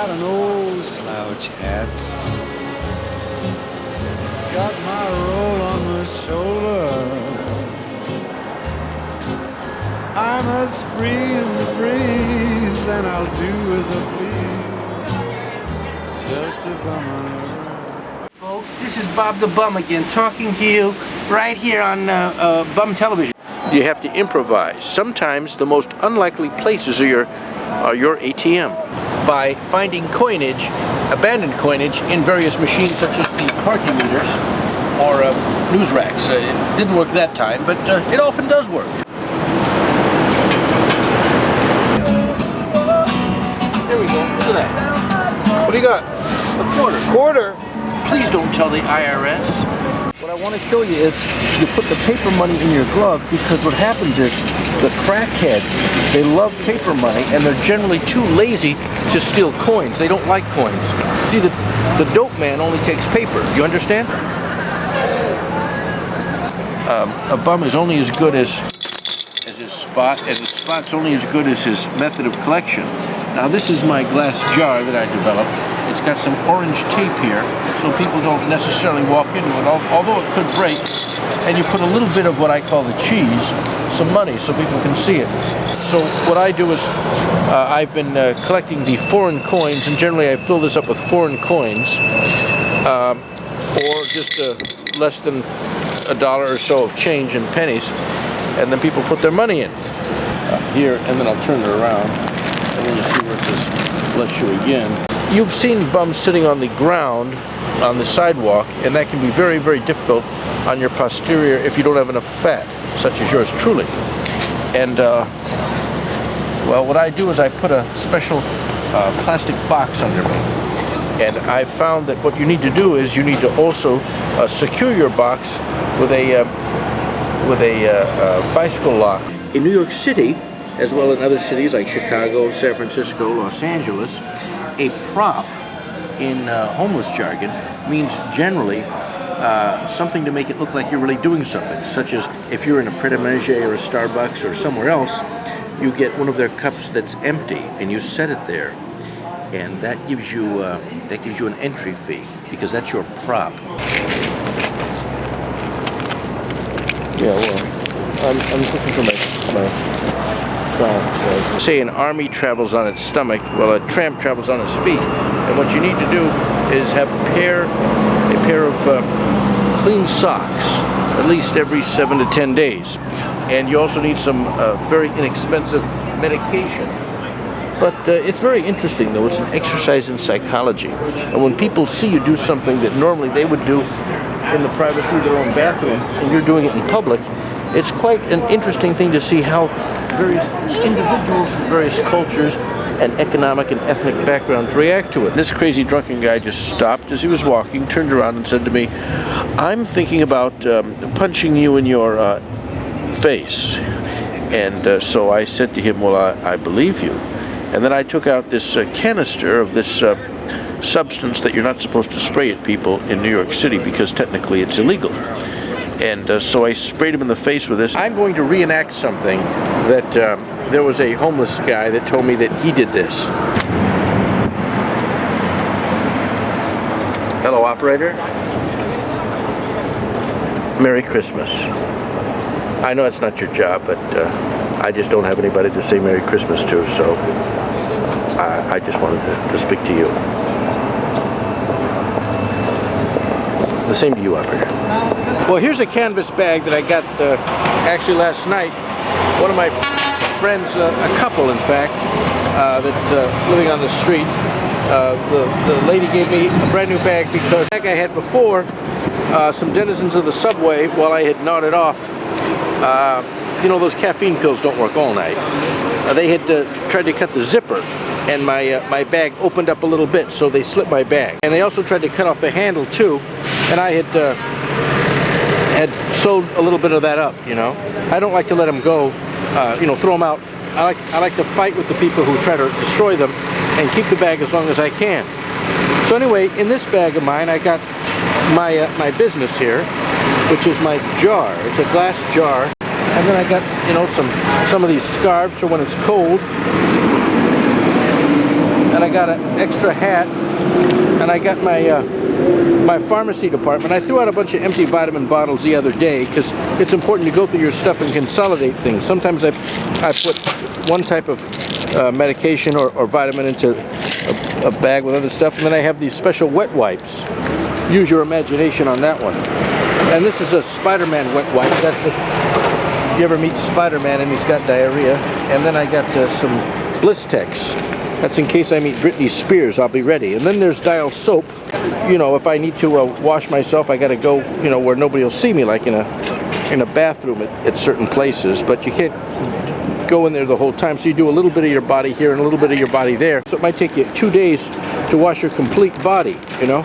got an old slouch hat, got my roll on my shoulder. I'm as free as a breeze, and I'll do as I please, just a bummer. Folks, this is Bob the Bum again, talking to you right here on Bum Television. You have to improvise. Sometimes the most unlikely places are your ATM. By finding coinage, abandoned coinage, in various machines such as the parking meters or news racks. It didn't work that time, but it often does work. There we go. Look at that. What do you got? A quarter. Quarter? Please don't tell the IRS. What I want to show you is you put the paper money in your glove, because what happens is the crackheads, they love paper money and they're generally too lazy to steal coins. They don't like coins. See, the dope man only takes paper. You understand? A bum is only as good as his spot, and his spot's only as good as his method of collection. Now this is my glass jar that I developed. It's got some orange tape here, so people don't necessarily walk into it, although it could break. And you put a little bit of what I call the cheese, some money, so people can see it. So what I do is, I've been collecting the foreign coins, and generally I fill this up with foreign coins, or just less than $1 or so of change in pennies, and then people put their money in here, and then I'll turn it around, and then you see where it says bless you again. You've seen bums sitting on the ground on the sidewalk, and that can be very, very difficult on your posterior if you don't have enough fat, such as yours truly. And well, what I do is I put a special plastic box under me, and I found that what you need to do is you need to also secure your box with a bicycle lock. In New York City, as well as in other cities like Chicago, San Francisco, Los Angeles, a prop in homeless jargon means generally something to make it look like you're really doing something, such as if you're in a Pret a Manger or a Starbucks or somewhere else, you get one of their cups that's empty and you set it there, and that gives you an entry fee, because that's your prop. Yeah, well, I'm looking for my say an army travels on its stomach, well, a tramp travels on his feet. And what you need to do is have a pair of clean socks, at least every 7 to 10 days. And you also need some very inexpensive medication. But it's very interesting, though. It's an exercise in psychology. And when people see you do something that normally they would do in the privacy of their own bathroom, and you're doing it in public, it's quite an interesting thing to see how various individuals from various cultures and economic and ethnic backgrounds react to it. This crazy drunken guy just stopped as he was walking, turned around and said to me, "I'm thinking about punching you in your face." And so I said to him, "Well, I believe you." And then I took out this canister of this substance that you're not supposed to spray at people in New York City, because technically it's illegal. And so I sprayed him in the face with this. I'm going to reenact something that there was a homeless guy that told me that he did this. Hello, operator. Merry Christmas. I know it's not your job, but I just don't have anybody to say Merry Christmas to, so I just wanted to speak to you. The same to you, operator. Well, here's a canvas bag that I got actually last night. One of my friends, a couple in fact, that's living on the street, the lady gave me a brand new bag because the bag I had before, some denizens of the subway, while I had gnawed it off, you know, those caffeine pills don't work all night. They had tried to cut the zipper, and my bag opened up a little bit, so they slipped my bag. And they also tried to cut off the handle too, and I had sewed a little bit of that up, you know. I don't like to let them go, you know, throw them out. I like to fight with the people who try to destroy them and keep the bag as long as I can. So anyway, in this bag of mine, I got my business here, which is my jar. It's a glass jar. And then I got, you know, some of these scarves for when it's cold. And I got an extra hat, and I got my my pharmacy department. I threw out a bunch of empty vitamin bottles the other day because it's important to go through your stuff and consolidate things. Sometimes I put one type of medication or vitamin into a bag with other stuff, and then I have these special wet wipes. Use your imagination on that one. And this is a Spider-Man wet wipe. You ever meet Spider-Man and he's got diarrhea? And then I got some Blistex. That's in case I meet Britney Spears, I'll be ready. And then there's Dial soap. You know, if I need to wash myself, I got to go, you know, where nobody will see me, like in a bathroom at certain places. But you can't go in there the whole time, so you do a little bit of your body here and a little bit of your body there. So it might take you 2 days to wash your complete body, you know,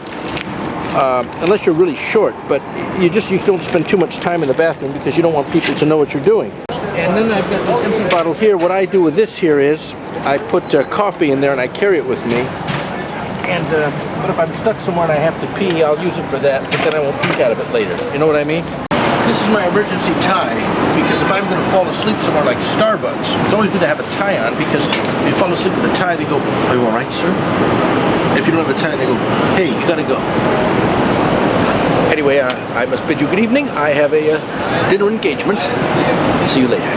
unless you're really short. But you don't spend too much time in the bathroom because you don't want people to know what you're doing. And then I've got this empty bottle here. What I do with this here is I put coffee in there and I carry it with me. And but if I'm stuck somewhere and I have to pee, I'll use it for that, but then I won't drink out of it later. You know what I mean? This is my emergency tie, because if I'm going to fall asleep somewhere like Starbucks, it's always good to have a tie on, because if you fall asleep with a tie, they go, "Are you all right, sir?" If you don't have a tie, they go, "Hey, you got to go." Anyway, I must bid you good evening. I have a dinner engagement. See you later.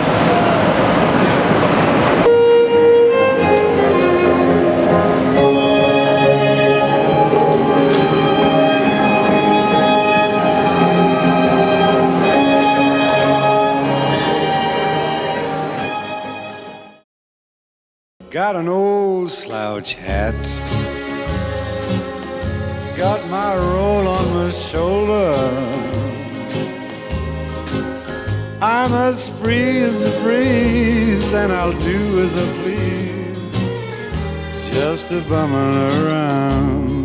Got an old slouch hat, got my roll on my shoulder. I'm as free as a breeze, and I'll do as I please, just a bumming around.